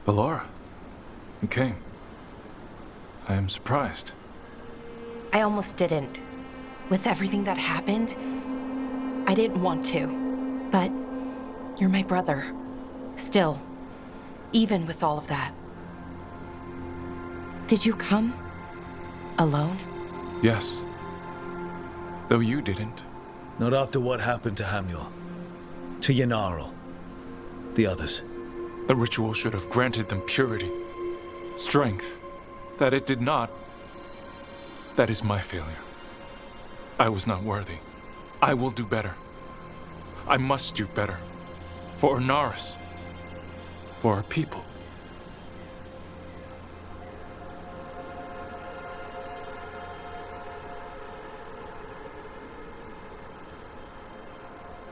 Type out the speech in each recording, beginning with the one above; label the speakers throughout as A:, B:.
A: Belora, you came. I am surprised.
B: I almost didn't. With everything that happened, I didn't want to. But you're my brother. Still. Even with all of that. Did you come? Alone?
A: Yes. Though you didn't.
C: Not after what happened to Hamyor. To Yanarl. The others.
A: The ritual should have granted them purity. Strength. That it did not. That is my failure. I was not worthy. I will do better. I must do better. For Ornaris. For our people.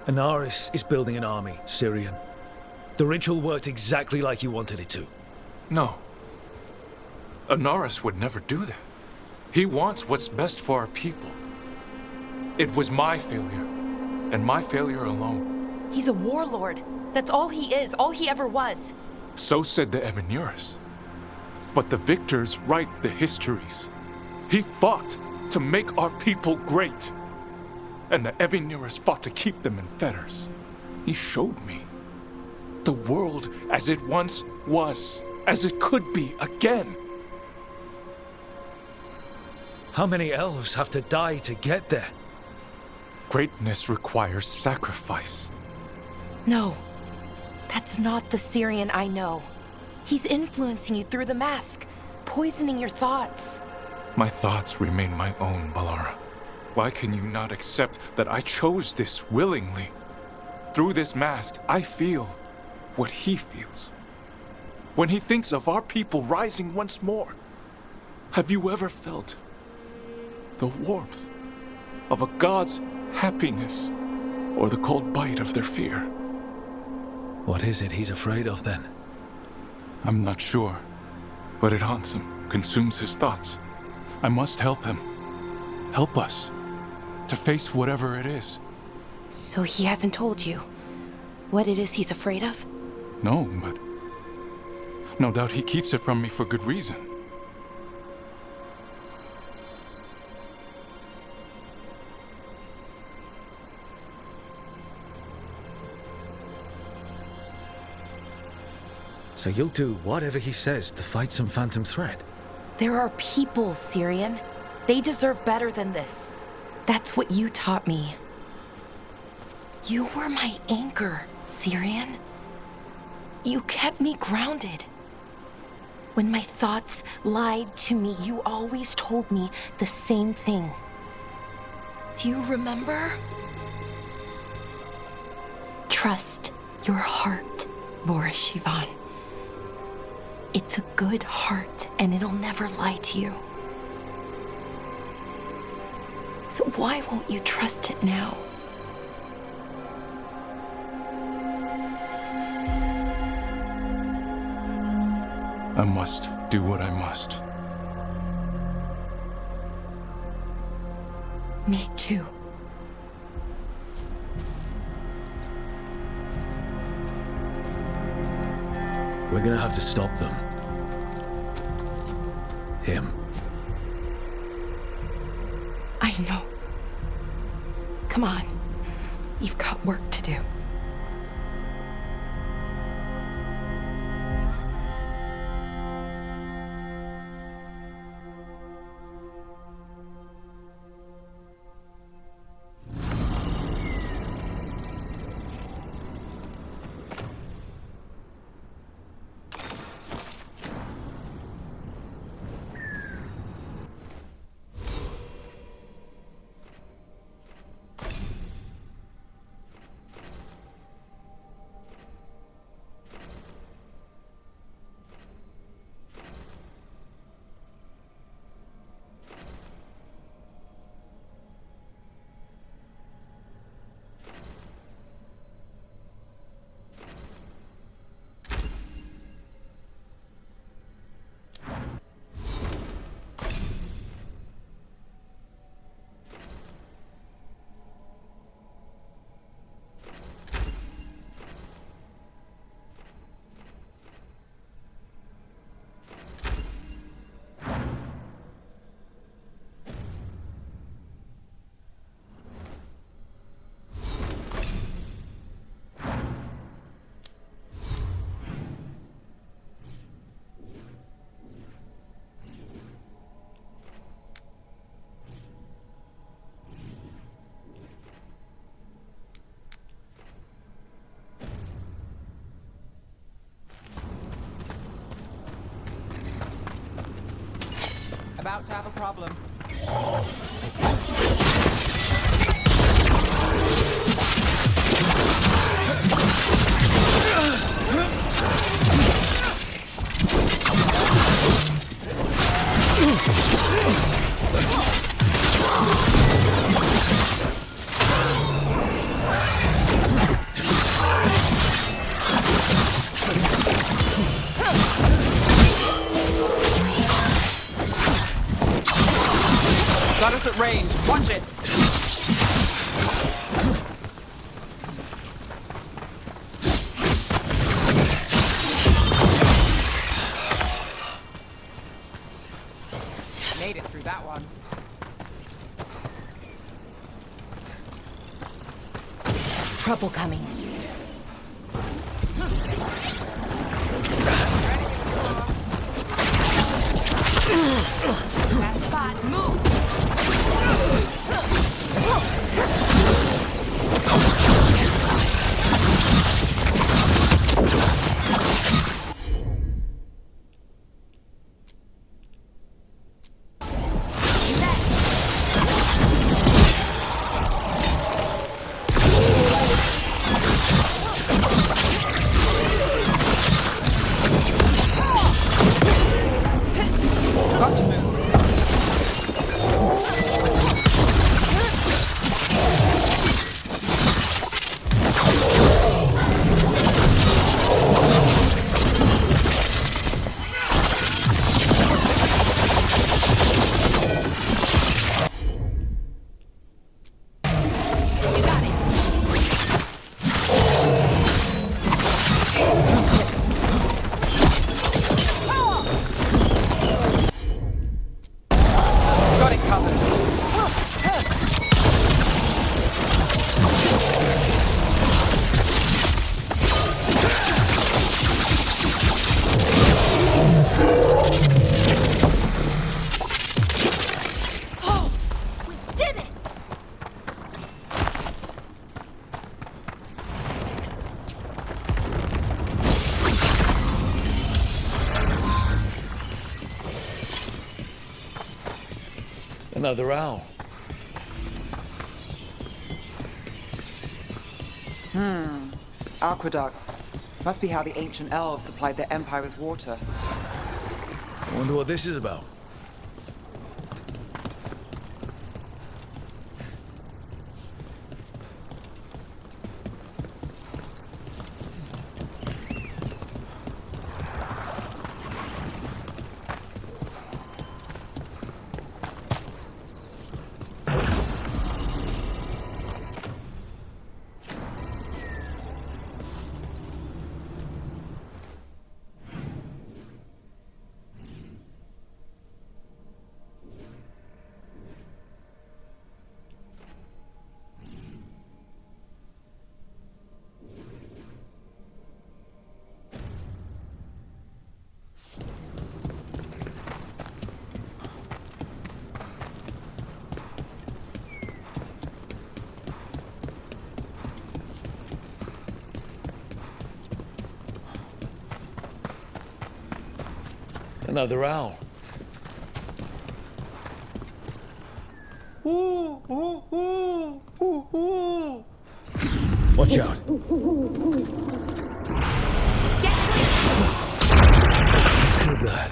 C: Anaris is building an army, Syrian. The ritual worked exactly like you wanted it to.
A: No. Ornaris would never do that. He wants what's best for our people. It was my failure, and my failure alone.
B: He's a warlord. That's all he is, all he ever was.
A: So said the Evanuris. But the victors write the histories. He fought to make our people great. And the Evanuris fought to keep them in fetters. He showed me the world as it once was, as it could be again.
C: How many elves have to die to get there?
A: Greatness requires sacrifice.
B: No, that's not the Syrian I know. He's influencing you through the mask, poisoning your thoughts.
A: My thoughts remain my own, Bellara. Why can you not accept that I chose this willingly? Through this mask, I feel what he feels. When he thinks of our people rising once more, have you ever felt the warmth of a god's happiness or the cold bite of their fear?
C: What is it he's afraid of then?
A: I'm not sure, but it haunts him, consumes his thoughts. I must help him. Help us to face whatever it is.
B: So he hasn't told you what it is he's afraid of?
A: No, but no doubt he keeps it from me for good reason.
C: So you'll do whatever he says to fight some phantom threat?
B: There are people, Syrian. They deserve better than this. That's what you taught me. You were my anchor, Syrian. You kept me grounded. When my thoughts lied to me, you always told me the same thing. Do you remember? Trust your heart, Boris Shivan. It's a good heart, and it'll never lie to you. So why won't you trust it now?
A: I must do what I must.
B: Me too.
C: We're gonna have to stop them. Him.
B: I know. Come on. You've got work to do.
D: about to have a problem. Got us at range. Watch it. Made it through that one.
B: Trouble coming. That spot, move!
D: Got to move.
B: You got it.
D: Got it covered.
B: Oh, we did it!
C: Another owl.
D: Aqueducts. Must be how the ancient elves supplied their empire with water.
C: I wonder what this is about. Another owl. Watch out. Clear blood.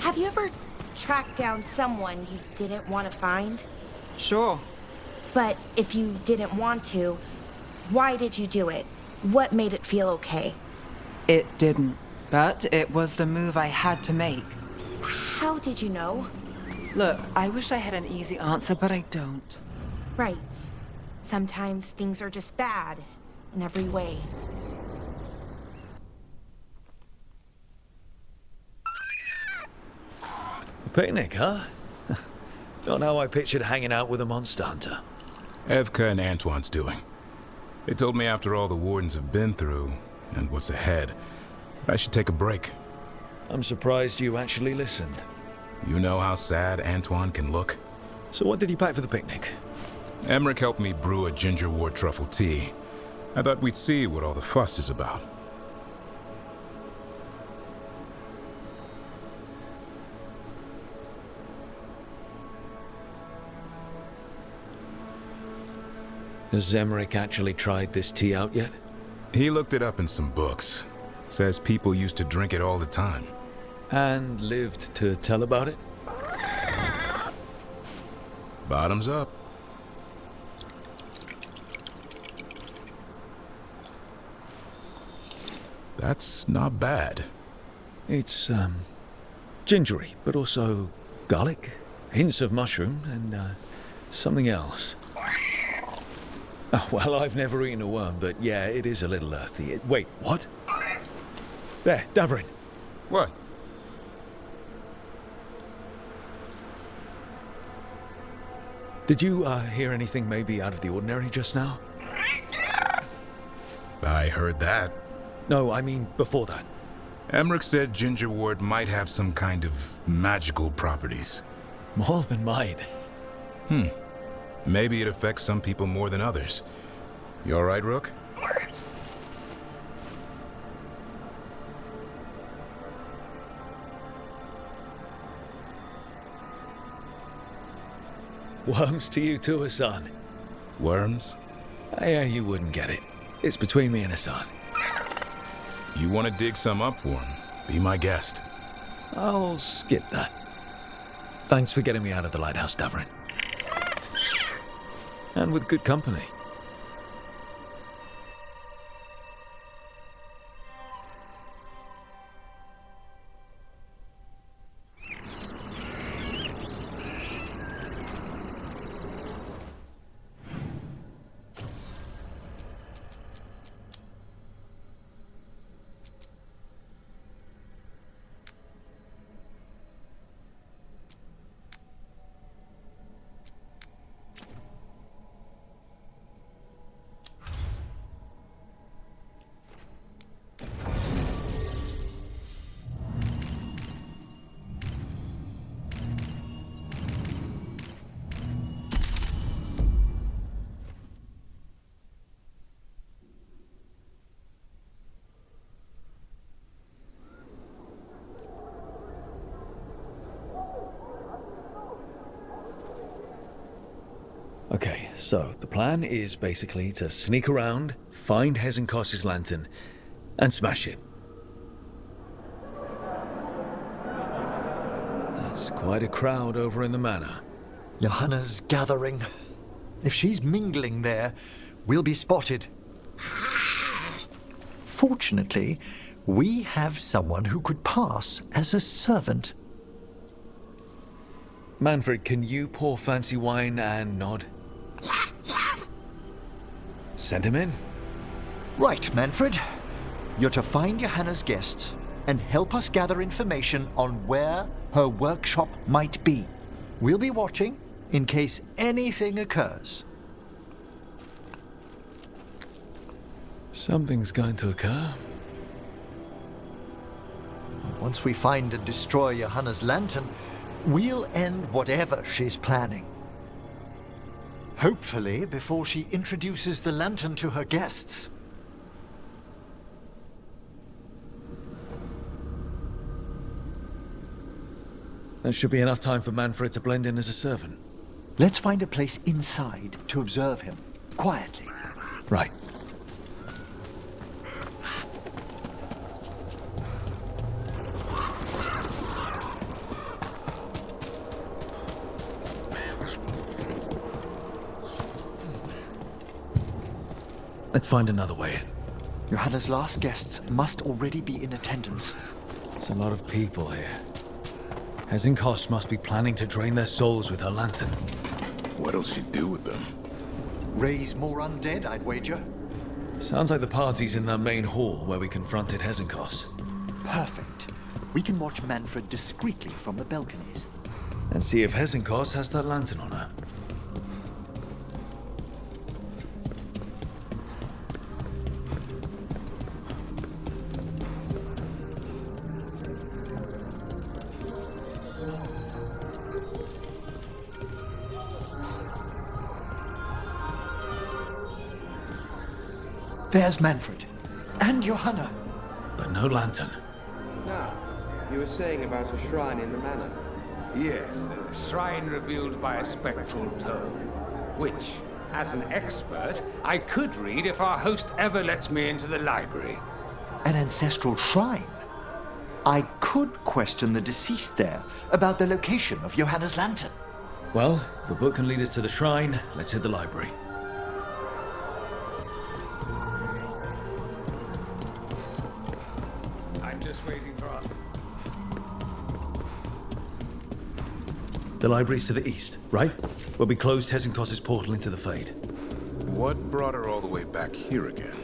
B: Have you ever tracked down someone you didn't want to find?
D: Sure.
B: But if you didn't want to, why did you do it? What made it feel okay?
D: It didn't. But it was the move I had to make.
B: How did you know?
D: Look, I wish I had an easy answer, but I don't.
B: Right. Sometimes things are just bad in every way.
C: A picnic, huh? Not how I pictured hanging out with a monster hunter.
E: Evka and Antoine's doing. They told me after all the wardens have been through, and what's ahead, I should take a break.
C: I'm surprised you actually listened.
E: You know how sad Antoine can look?
C: So what did you pack for the picnic?
E: Emmerich helped me brew a ginger wort truffle tea. I thought we'd see what all the fuss is about.
C: Has Emmerich actually tried this tea out yet?
E: He looked it up in some books. Says people used to drink it all the time.
C: And lived to tell about it?
E: Bottoms up. That's not bad.
C: It's, gingery, but also garlic, hints of mushroom, and, something else. Oh, well, I've never eaten a worm, but yeah, it is a little earthy. Wait, what? There, Davrin.
E: What?
C: Did you, hear anything maybe out of the ordinary just now?
E: I heard that.
C: No, I mean before that.
E: Emmerich said ginger wort might have some kind of magical properties.
C: More than mine.
E: Maybe it affects some people more than others. You all right, Rook?
C: Worms to you too, Hassan.
E: Worms?
C: Yeah, you wouldn't get it. It's between me and Hassan.
E: You want to dig some up for him? Be my guest.
C: I'll skip that. Thanks for getting me out of the lighthouse, Davrin. And with good company. Okay, so the plan is basically to sneak around, find Hezenkos's lantern, and smash it. That's quite a crowd over in the manor.
F: Johanna's gathering. If she's mingling there, we'll be spotted. Fortunately, we have someone who could pass as a servant.
C: Manfred, can you pour fancy wine and nod? Send him in.
F: Right, Manfred. You're to find Johanna's guests and help us gather information on where her workshop might be. We'll be watching in case anything occurs.
C: Something's going to occur.
F: Once we find and destroy Johanna's lantern, we'll end whatever she's planning. Hopefully before she introduces the lantern to her guests.
C: There should be enough time for Manfred to blend in as a servant.
F: Let's find a place inside to observe him, quietly.
C: Right. Let's find another way in.
F: Johanna's last guests must already be in attendance.
C: There's a lot of people here. Hezenkos must be planning to drain their souls with her lantern.
E: What'll she do with them?
F: Raise more undead, I'd wager.
C: Sounds like the party's in the main hall where we confronted Hezenkos.
F: Perfect. We can watch Manfred discreetly from the balconies.
C: And see if Hezenkos has that lantern on her.
F: There's Manfred. And Johanna.
C: But no lantern.
G: Now, you were saying about a shrine in the manor.
H: Yes, a shrine revealed by a spectral tome, which, as an expert, I could read if our host ever lets me into the library.
F: An ancestral shrine? I could question the deceased there about the location of Johanna's lantern.
C: Well, if the book can lead us to the shrine, let's hit the library.
H: I'm just waiting for our...
C: The library's to the east, right? Where we closed Hezenkos' portal into the Fade.
E: What brought her all the way back here again?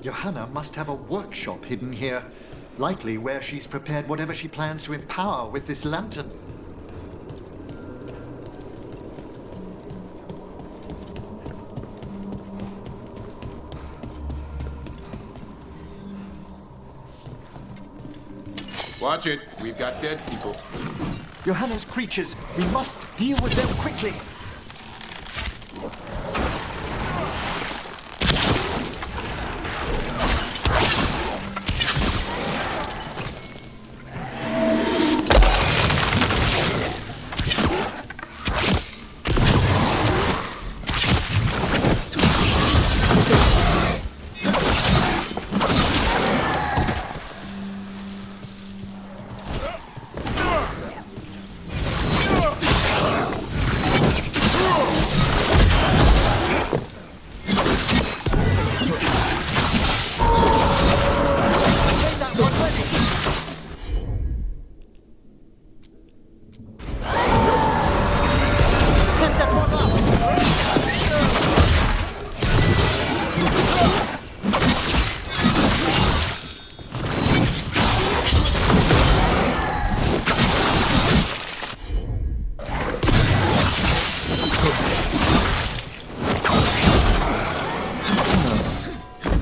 F: Johanna must have a workshop hidden here, likely where she's prepared whatever she plans to empower with this lantern.
E: Watch it. We've got dead people.
F: Johanna's creatures, we must deal with them quickly.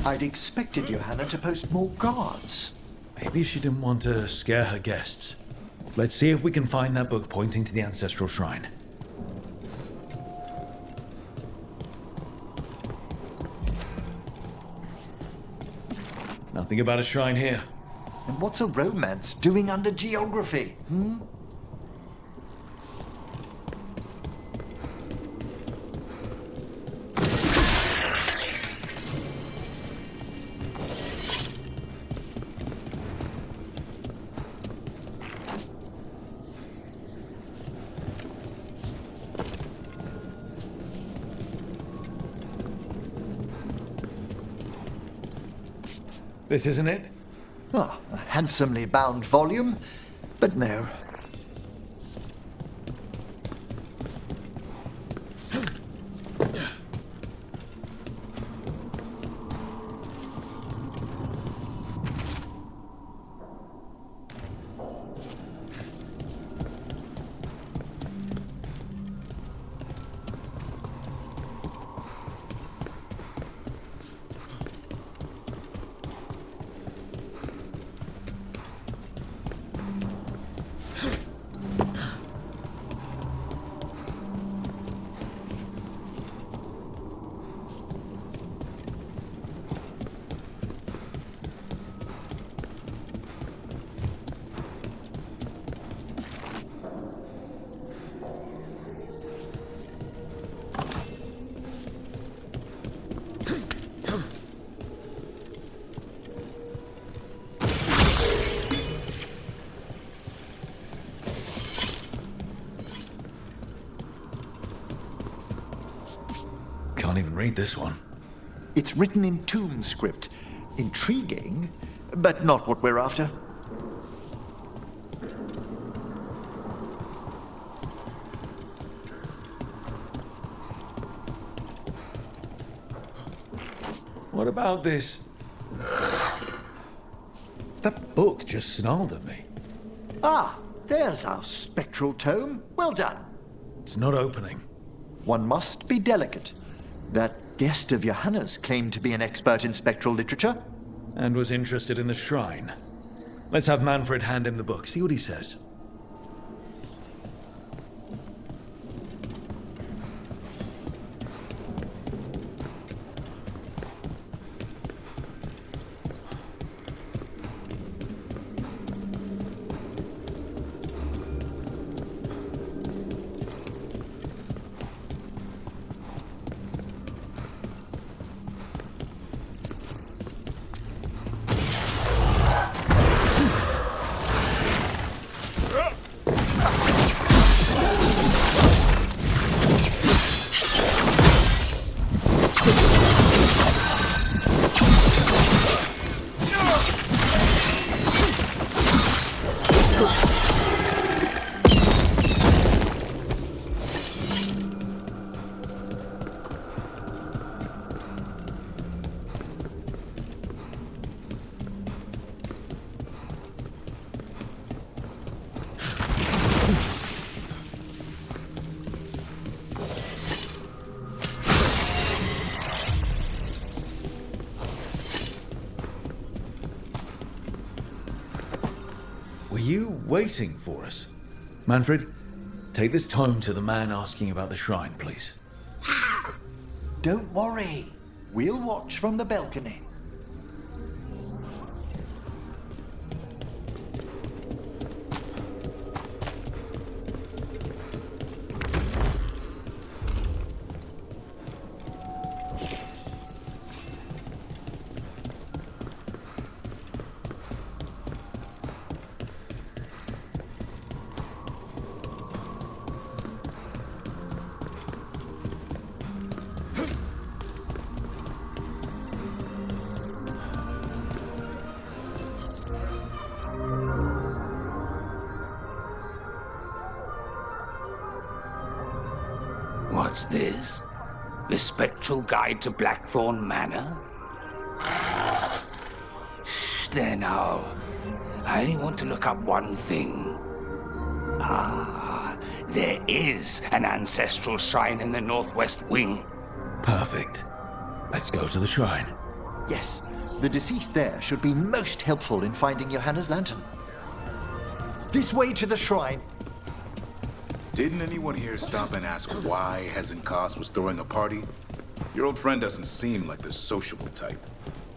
F: I'd expected Johanna to post more guards.
C: Maybe she didn't want to scare her guests. Let's see if we can find that book pointing to the ancestral shrine. Nothing about a shrine here.
F: And what's a romance doing under geography?
C: This isn't it?
F: Ah, a handsomely bound volume, but no.
C: Can't even read this one.
F: It's written in tomb script. Intriguing, but not what we're after.
C: What about this? That book just snarled at me.
F: Ah, there's our spectral tome. Well done.
C: It's not opening.
F: One must be delicate. That guest of Johanna's claimed to be an expert in spectral literature.
C: And was interested in the shrine. Let's have Manfred hand him the book, see what he says. Were you waiting for us? Manfred, take this tome to the man asking about the shrine, please.
F: Don't worry. We'll watch from the balcony.
H: What's this? The Spectral Guide to Blackthorn Manor? Shh, there now. I only want to look up one thing. Ah, there is an ancestral shrine in the northwest wing.
C: Perfect. Let's go to the shrine.
F: Yes, the deceased there should be most helpful in finding Johanna's lantern. This way to the shrine.
E: Didn't anyone here stop and ask why Hezenkos was throwing a party? Your old friend doesn't seem like the sociable type.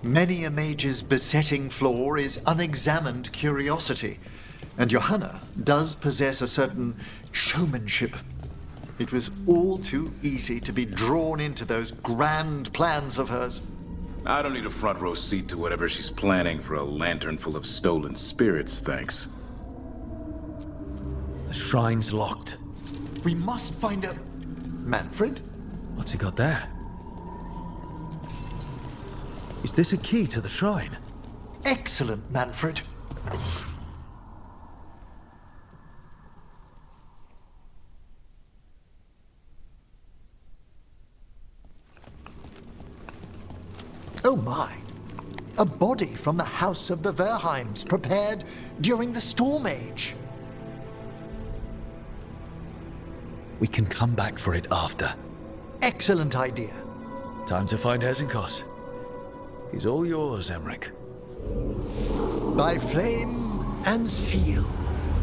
F: Many a mage's besetting flaw is unexamined curiosity, and Johanna does possess a certain showmanship. It was all too easy to be drawn into those grand plans of hers.
E: I don't need a front row seat to whatever she's planning for a lantern full of stolen spirits, thanks.
C: The shrine's locked.
F: We must find a... Manfred?
C: What's he got there? Is this a key to the shrine?
F: Excellent, Manfred. Oh my! A body from the house of the Verheims, prepared during the Storm Age.
C: We can come back for it after.
F: Excellent idea.
C: Time to find Hezenkos. He's all yours, Emmerich.
F: By flame and seal,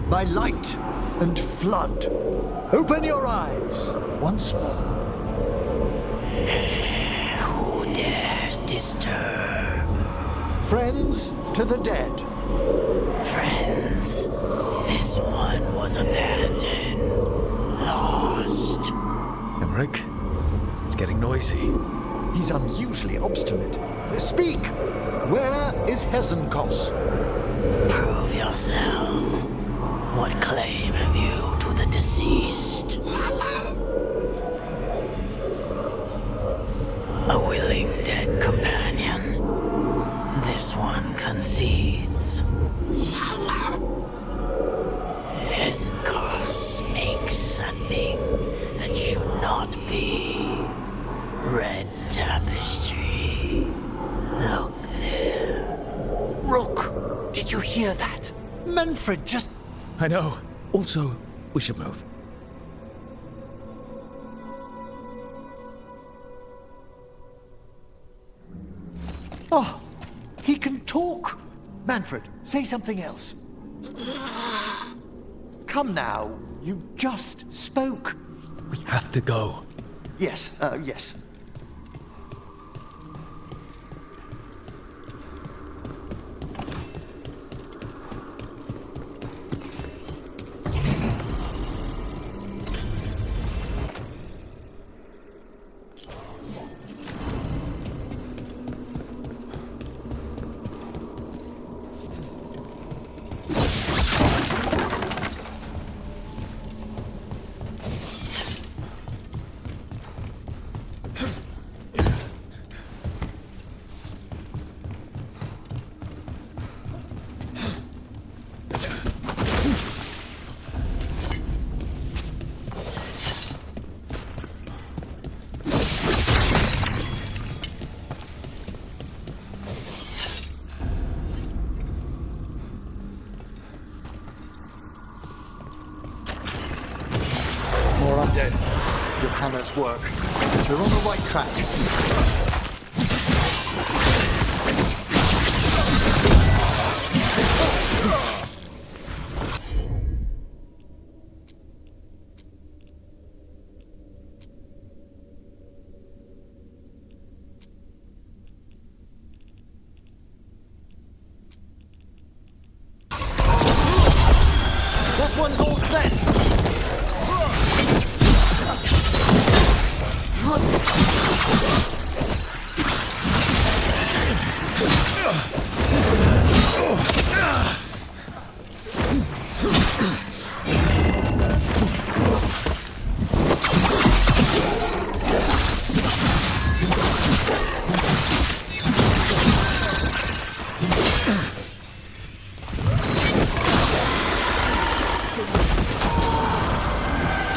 F: by light and flood, open your eyes once more.
I: Who dares disturb?
F: Friends to the dead.
I: Friends, this one was abandoned, lost.
C: Emmerich, it's getting noisy.
F: He's unusually obstinate. Speak! Where is Hezenkos?
I: Prove yourselves. What claim have you to the deceased? A willing dead concedes. Hezenkos makes a thing that should not be. Red tapestry. Look there.
F: Rook, did you hear that? Manfred just...
C: I know. Also, we should move.
F: Oh, he can talk. Manfred, say something else. Come now, you just spoke.
C: We have to go.
F: Yes, yes.
C: More undead.
F: Johanna's work. We're on the right track. That one's all set!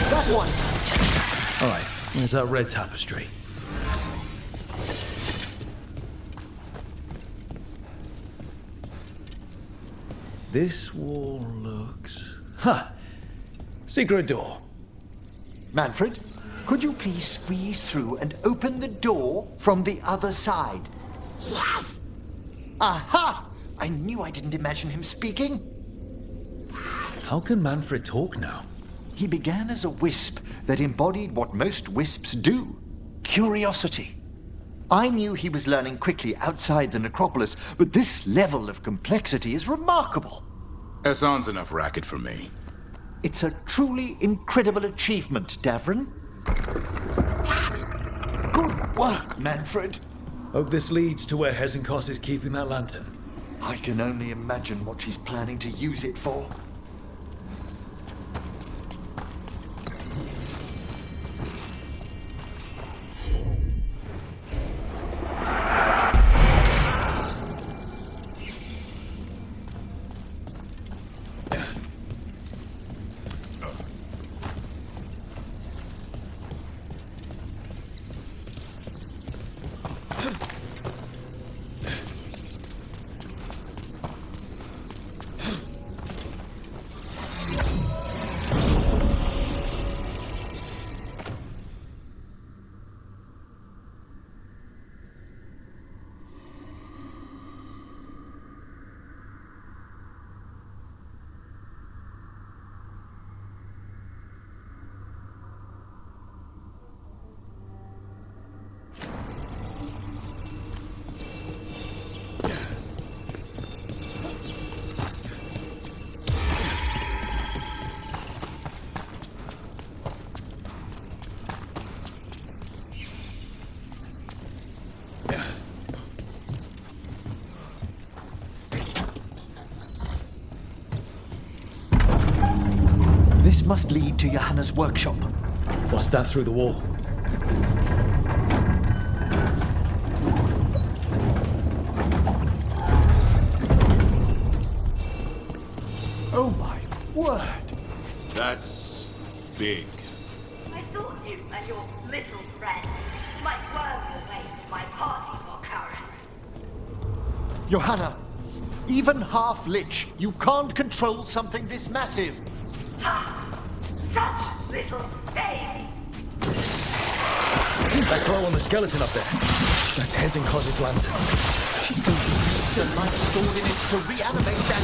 F: That one!
C: All right, where's that red tapestry? This wall looks... Ha! Secret door.
F: Manfred, could you please squeeze through and open the door from the other side? Yes! Aha! I knew I didn't imagine him speaking.
C: How can Manfred talk now?
F: He began as a wisp that embodied what most wisps do: curiosity. I knew he was learning quickly outside the necropolis, but this level of complexity is remarkable.
E: Hassan's enough racket for me.
F: It's a truly incredible achievement, Davrin. Good work, Manfred.
C: Hope this leads to where Hezenkos is keeping that lantern.
F: I can only imagine what she's planning to use it for. This must lead to Johanna's workshop.
C: What's that through the wall?
J: and your little friends might worm your way to my party for current.
F: Johanna, even half-lich, you can't control something this massive.
J: Ha! Such little baby!
C: That glow on the skeleton up there. That's Hezenkoz's lantern.
F: She's going to use the light sword in it to reanimate that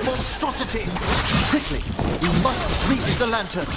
F: monstrosity. Quickly, we must reach the lantern.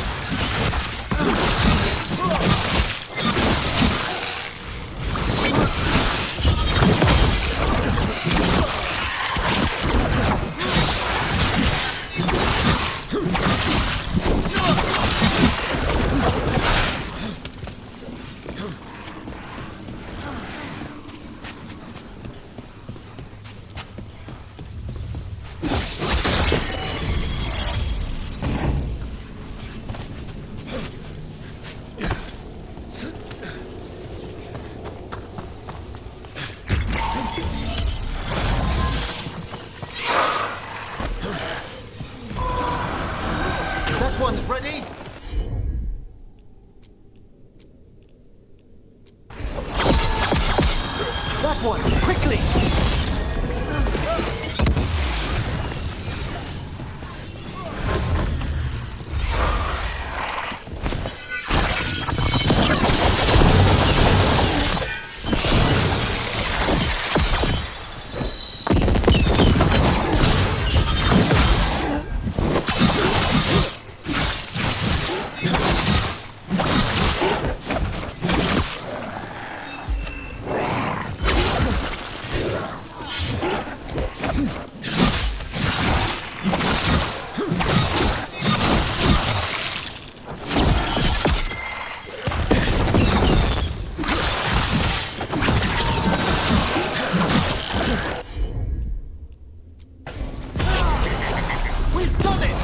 F: That one's ready. That one, quickly! We've done it!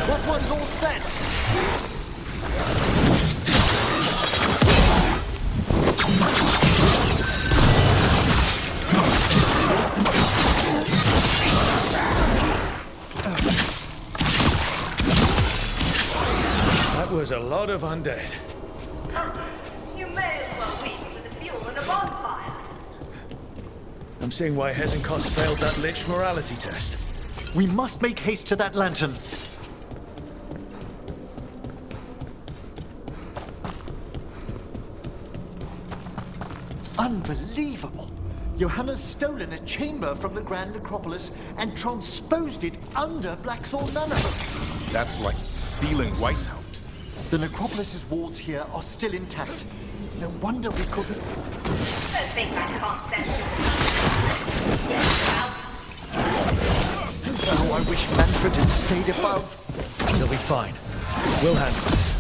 F: That one's all set!
C: That was a lot of undead.
J: You may as well leave with the fuel and a bonfire.
C: I'm seeing why Hezenkoz failed that lich morality test.
F: We must make haste to that lantern. Unbelievable! Johanna's stolen a chamber from the Grand Necropolis and transposed it under Blackthorn Manor.
E: That's like stealing Weishaupt.
F: The Necropolis's walls here are still intact. No wonder we couldn't...
J: Don't think I can't sense you.
F: Oh, I wish Manfred had stayed above.
C: They'll be fine. We'll handle this.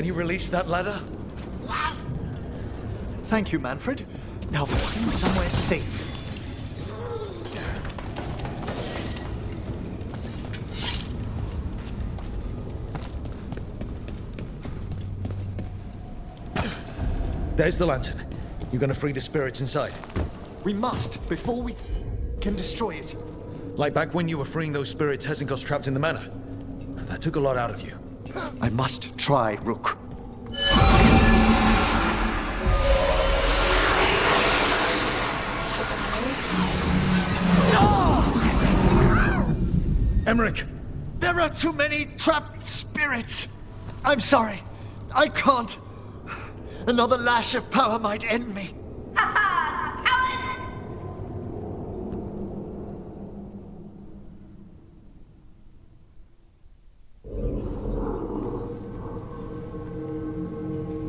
C: Can you release that ladder?
F: Thank you, Manfred. Now find somewhere safe.
C: There's the lantern. You're gonna free the spirits inside.
F: We must, before we can destroy it.
C: Like back when you were freeing those spirits Hesenko's trapped in the manor. That took a lot out of you.
F: I must try, Rook.
C: Emmerich!
F: There are too many trapped spirits. I'm sorry. I can't. Another lash of power might end me.
J: Ha ha! Coward!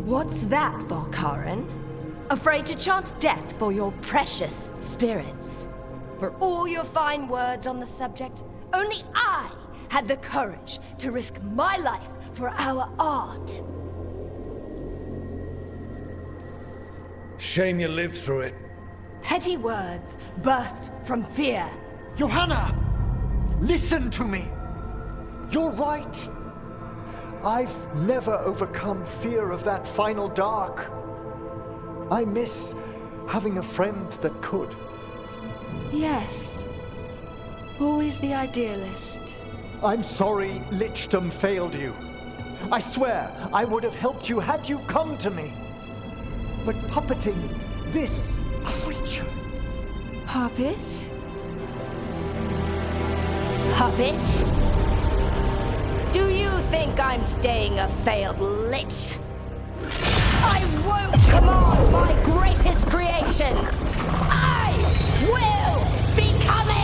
K: What's that, Valkarin? Afraid to chance death for your precious spirits? For all your fine words on the subject, only I had the courage to risk my life for our art.
C: Shame you lived through it.
K: Petty words birthed from fear.
F: Johanna! Listen to me. You're right. I've never overcome fear of that final dark. I miss having a friend that could.
K: Yes. Always the idealist.
F: I'm sorry Lichdom failed you. I swear I would have helped you had you come to me. But puppeting this creature...
K: Puppet? Puppet? Do you think I'm staying a failed lich? I won't command my greatest creation! I will become it!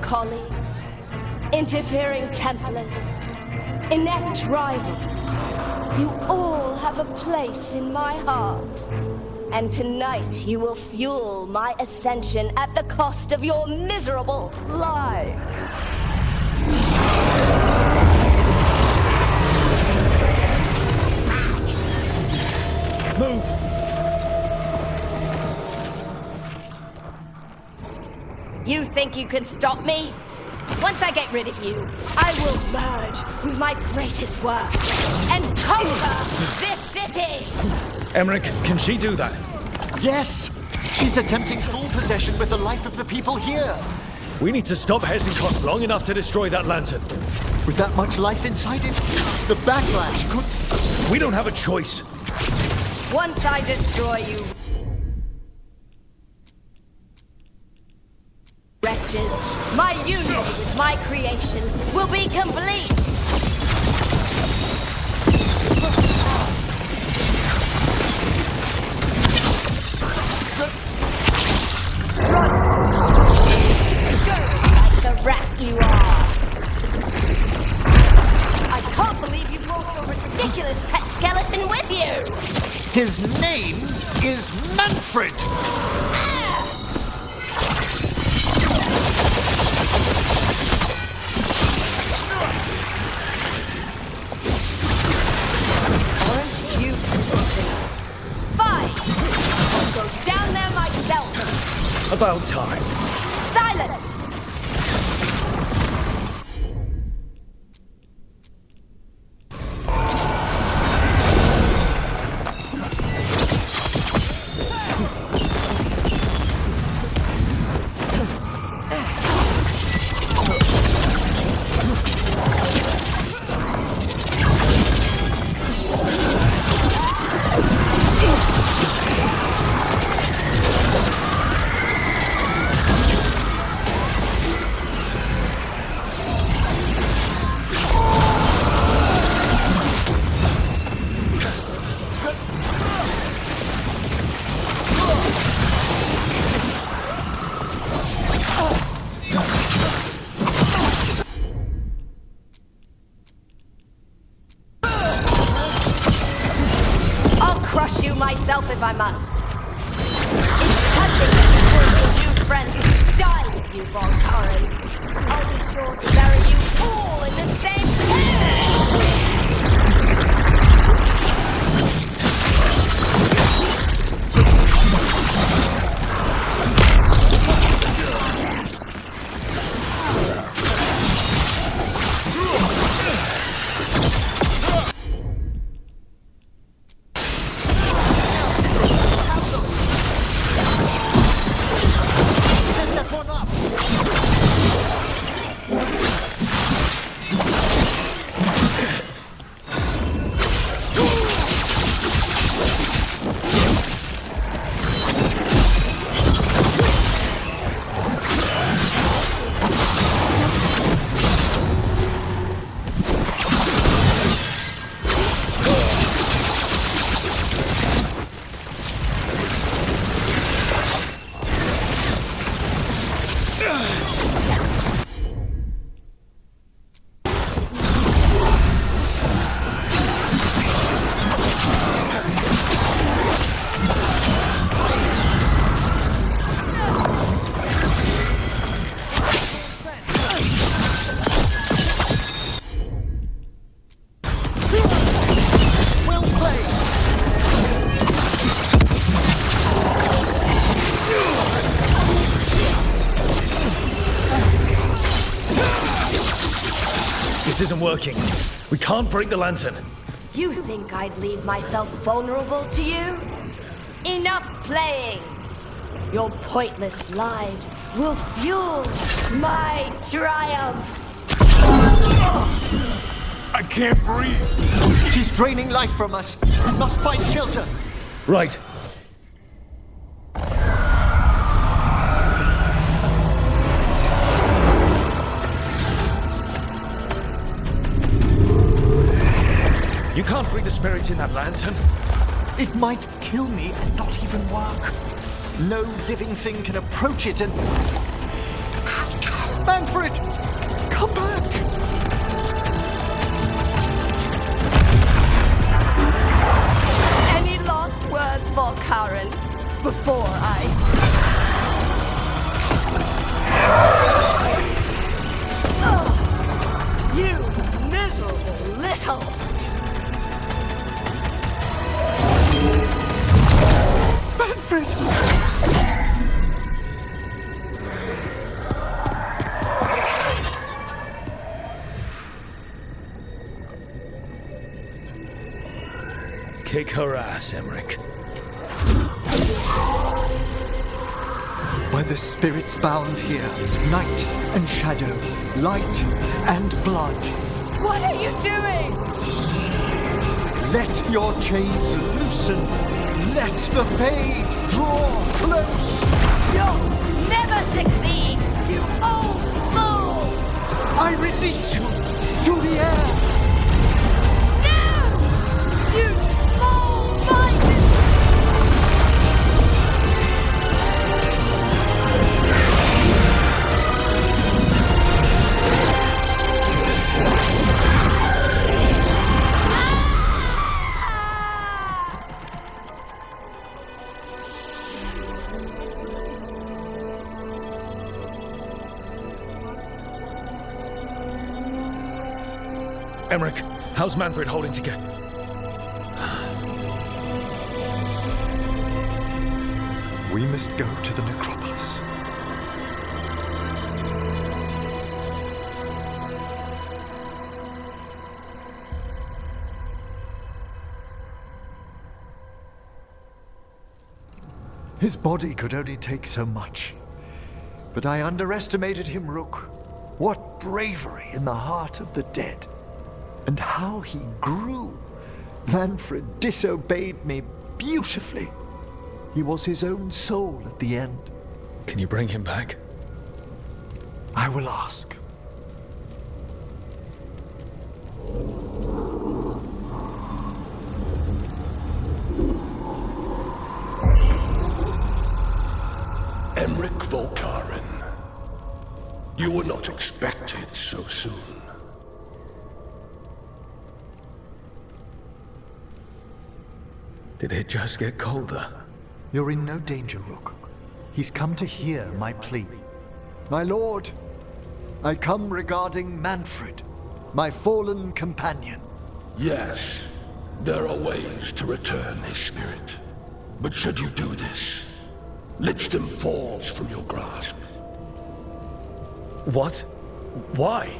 K: Colleagues, interfering Templars, inept rivals, you all have a place in my heart. And tonight you will fuel my ascension at the cost of your miserable lives.
C: Move!
K: You think you can stop me? Once I get rid of you, I will merge with my greatest work and conquer this city!
C: Emmerich, can she do that?
F: Yes! She's attempting full possession with the life of the people here.
C: We need to stop Hesenkost long enough to destroy that lantern.
F: With that much life inside it, the backlash could...
C: We don't have a choice.
K: Once I destroy you, wretches, my union with my creation will be complete! Run! Go like the rat you are! I can't believe you brought your ridiculous pet skeleton with you!
F: His name is Manfred!
K: Aren't you persistent? Fine! I'll go down there myself!
C: About time.
K: Silence! myself if I must. It's touching that you forced your new friends to die with you, Veilguard. I'll be sure to bury you all in the same pit!
C: This isn't working. We can't break the lantern.
K: You think I'd leave myself vulnerable to you? Enough playing! Your pointless lives will fuel my triumph!
E: I can't breathe!
F: She's draining life from us. We must find shelter.
C: Right. You can't free the spirits in that lantern.
F: It might kill me and not even work. No living thing can approach it and... Manfred! Come back!
K: Any last words, Veilguard, before I... You miserable little...
F: Manfred!
C: Kick her ass, Emmerich.
F: By the spirits bound here, night and shadow, light and blood.
K: What are you doing?
F: Let your chains loosen. Let the fade draw close.
K: You'll never succeed, you old fool!
F: I release you to the air.
K: No! You small-minded...
C: Emmerich, how's Manfred holding together?
F: We must go to the necropolis. His body could only take so much. But I underestimated him, Rook. What bravery in the heart of the dead. And how he grew. Manfred disobeyed me beautifully. He was his own soul at the end.
C: Can you bring him back?
F: I will ask.
L: Emmerich Veilguard. You were not expected so soon.
C: Did it just get colder?
F: You're in no danger, Rook. He's come to hear my plea. My lord, I come regarding Manfred, my fallen companion.
L: Yes, there are ways to return his spirit. But should you do this, Lichdom falls from your grasp.
C: What? Why?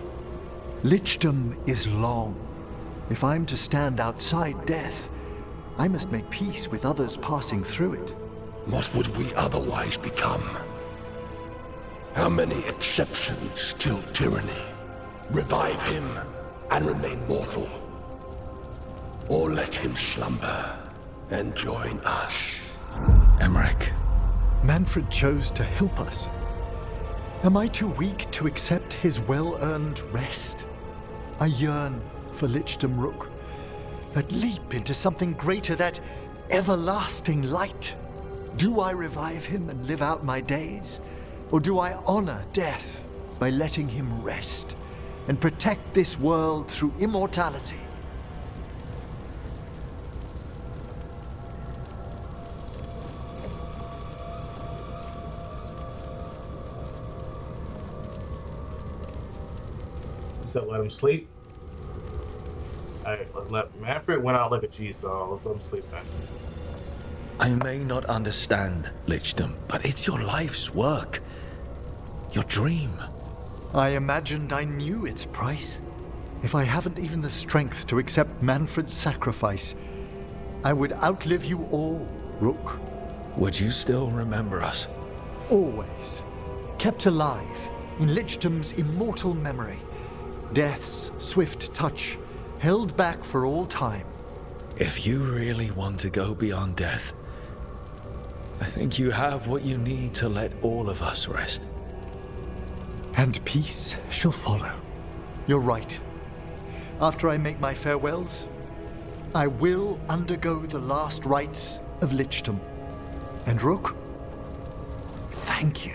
F: Lichdom is long. If I'm to stand outside death, I must make peace with others passing through it.
L: What would we otherwise become? How many exceptions till tyranny? Revive him and remain mortal. Or let him slumber and join us.
C: Emmerich.
F: Manfred chose to help us. Am I too weak to accept his well-earned rest? I yearn for Lichdom, Rook. That leap into something greater, that everlasting light. Do I revive him and live out my days? Or do I honor death by letting him rest and protect this world through immortality?
M: So let him sleep. Alright, let's let Manfred went out like a G, so let's let him sleep then.
C: I may not understand Lichdom, but it's your life's work. Your dream.
F: I imagined I knew its price. If I haven't even the strength to accept Manfred's sacrifice, I would outlive you all, Rook.
C: Would you still remember us?
F: Always. Kept alive in Lichdom's immortal memory. Death's swift touch, held back for all time.
C: If you really want to go beyond death, I think you have what you need to let all of us rest.
F: And peace shall follow. You're right. After I make my farewells, I will undergo the last rites of Lichdom. And Rook, thank you.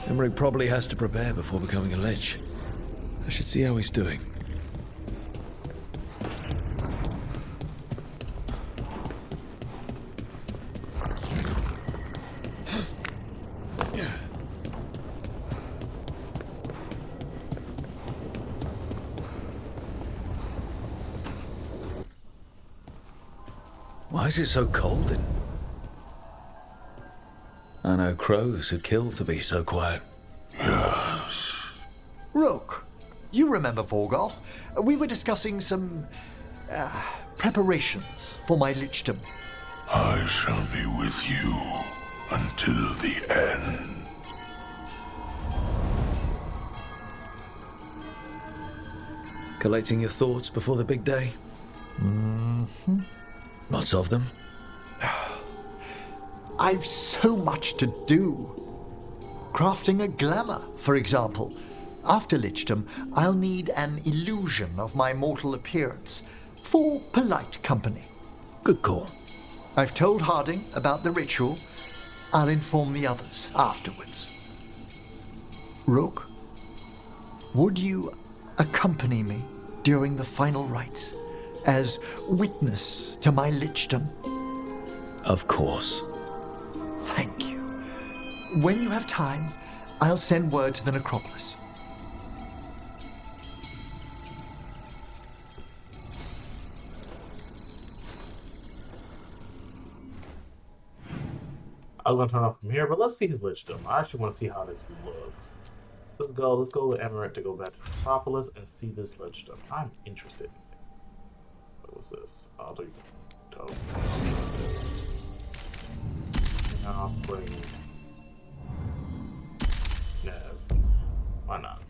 C: Emmerich probably has to prepare before becoming a Lich. I should see how he's doing. Why is it so cold in? I know crows who'd kill to be so quiet.
L: Yes.
F: Rook, you remember Veilguard? We were discussing some preparations for my Lichdom.
L: I shall be with you until the end.
C: Collecting your thoughts before the big day?
F: Mm-hmm.
C: Lots of them?
F: I've so much to do. Crafting a glamour, for example. After Lichdom, I'll need an illusion of my mortal appearance for polite company.
C: Good call.
F: I've told Harding about the ritual. I'll inform the others afterwards. Rook, would you accompany me during the final rites as witness to my Lichdom?
C: Of course.
F: Thank you. When you have time, I'll send word to the necropolis.
M: I was gonna turn off from here, but let's see his Lichdom. I actually want to see how this looks. So let's go with Emmerich to go back to the necropolis and see this Lichdom. I'm interested in it. What was this? I'll do toast. I'll bring Nev. Why not?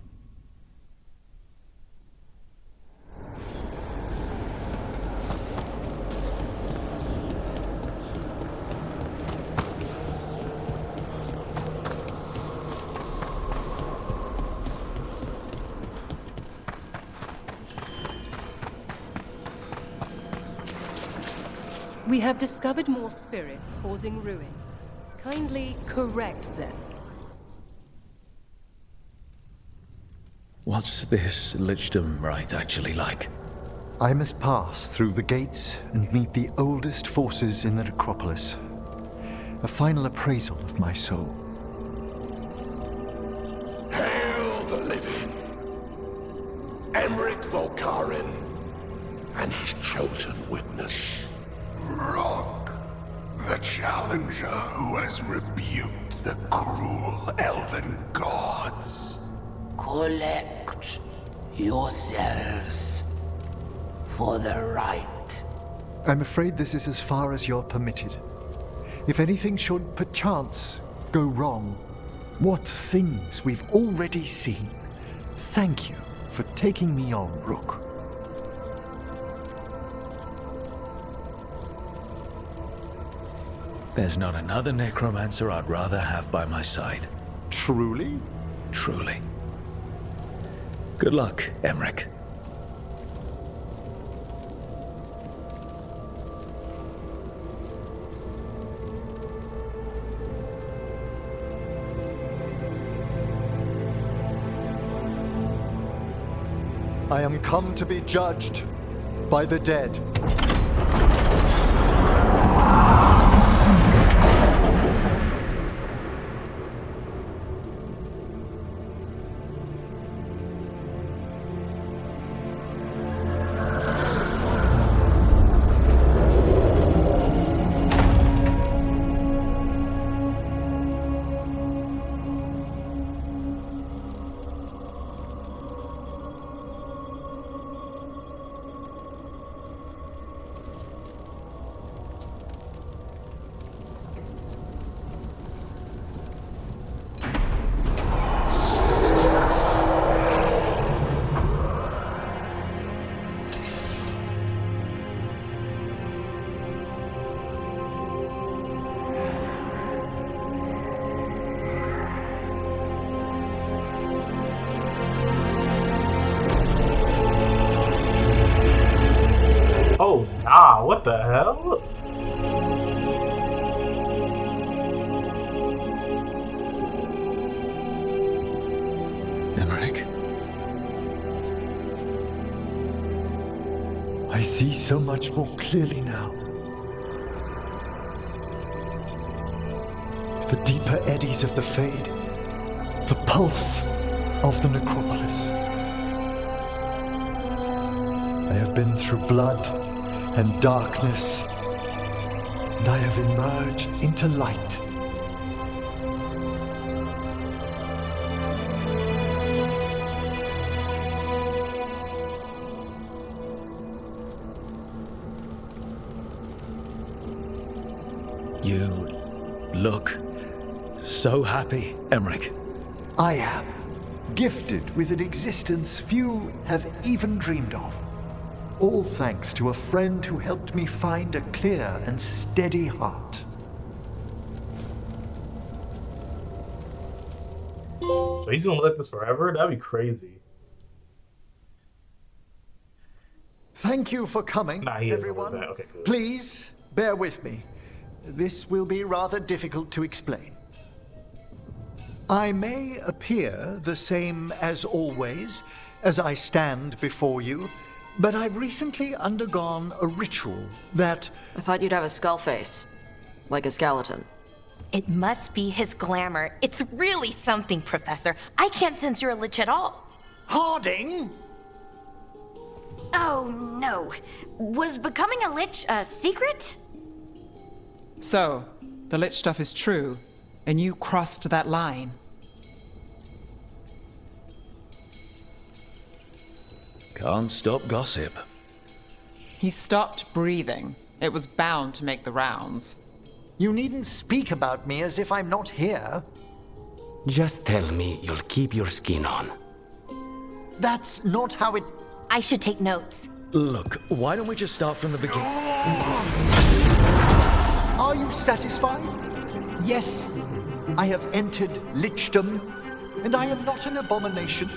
N: We have discovered more spirits causing ruin. Kindly correct them.
C: What's this Lichdom rite actually like?
F: I must pass through the gates and meet the oldest forces in the necropolis. A final appraisal of my soul.
L: Hail the living! Emmerich Volkarin and his chosen witness.
O: Rock, the challenger who has rebuked the cruel elven gods.
I: Collect yourselves for the right.
F: I'm afraid this is as far as you're permitted. If anything should perchance go wrong, what things we've already seen. Thank you for taking me on, Rook.
C: There's not another necromancer I'd rather have by my side.
F: Truly?
C: Truly. Good luck, Emmerich.
F: I am come to be judged by the dead.
M: Oh, nah, what the hell?
C: Emmerich?
F: I see so much more clearly now. The deeper eddies of the Fade. The pulse of the necropolis. I have been through blood and darkness, and I have emerged into light.
C: You look so happy, Emmerich.
F: I am gifted with an existence few have even dreamed of. All thanks to a friend who helped me find a clear and steady heart.
M: So he's gonna live like this forever? That'd be crazy.
F: Thank you for coming, everyone.
M: Okay, good.
F: Please bear with me. This will be rather difficult to explain. I may appear the same as always, as I stand before you, but I've recently undergone a ritual that...
P: I thought you'd have a skull face. Like a skeleton.
B: It must be his glamour. It's really something, Professor. I can't sense you're a lich at all.
F: Harding!
Q: Oh, no. Was becoming a lich a secret?
R: So, the lich stuff is true, and you crossed that line.
C: Can't stop gossip.
R: He stopped breathing. It was bound to make the rounds.
F: You needn't speak about me as if I'm not here.
S: Just tell me you'll keep your skin on.
F: That's not how it...
B: I should take notes.
C: Look, why don't we just start from the beginning?
F: Are you satisfied? Yes, I have entered lichdom, and I am not an abomination,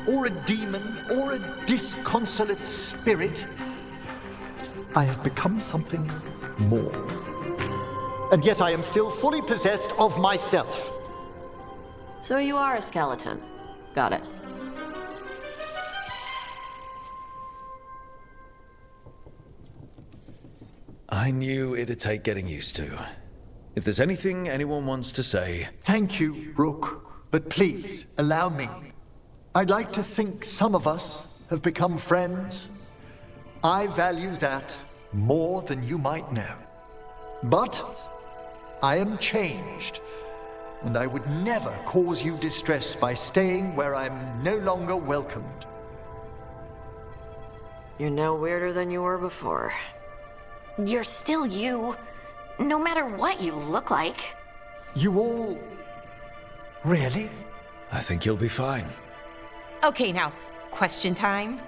F: or a demon, or a disconsolate spirit. I have become something more. And yet I am still fully possessed of myself.
P: So you are a skeleton. Got it.
C: I knew it'd take getting used to. If there's anything anyone wants to say...
F: Thank you, Rook. But please, allow me. I'd like to think some of us have become friends. I value that more than you might know. But I am changed, and I would never cause you distress by staying where I'm no longer welcomed.
P: You're no weirder than you were before.
Q: You're still you, no matter what you look like.
F: You all... Really?
C: I think you'll be fine.
B: Okay, now, question time.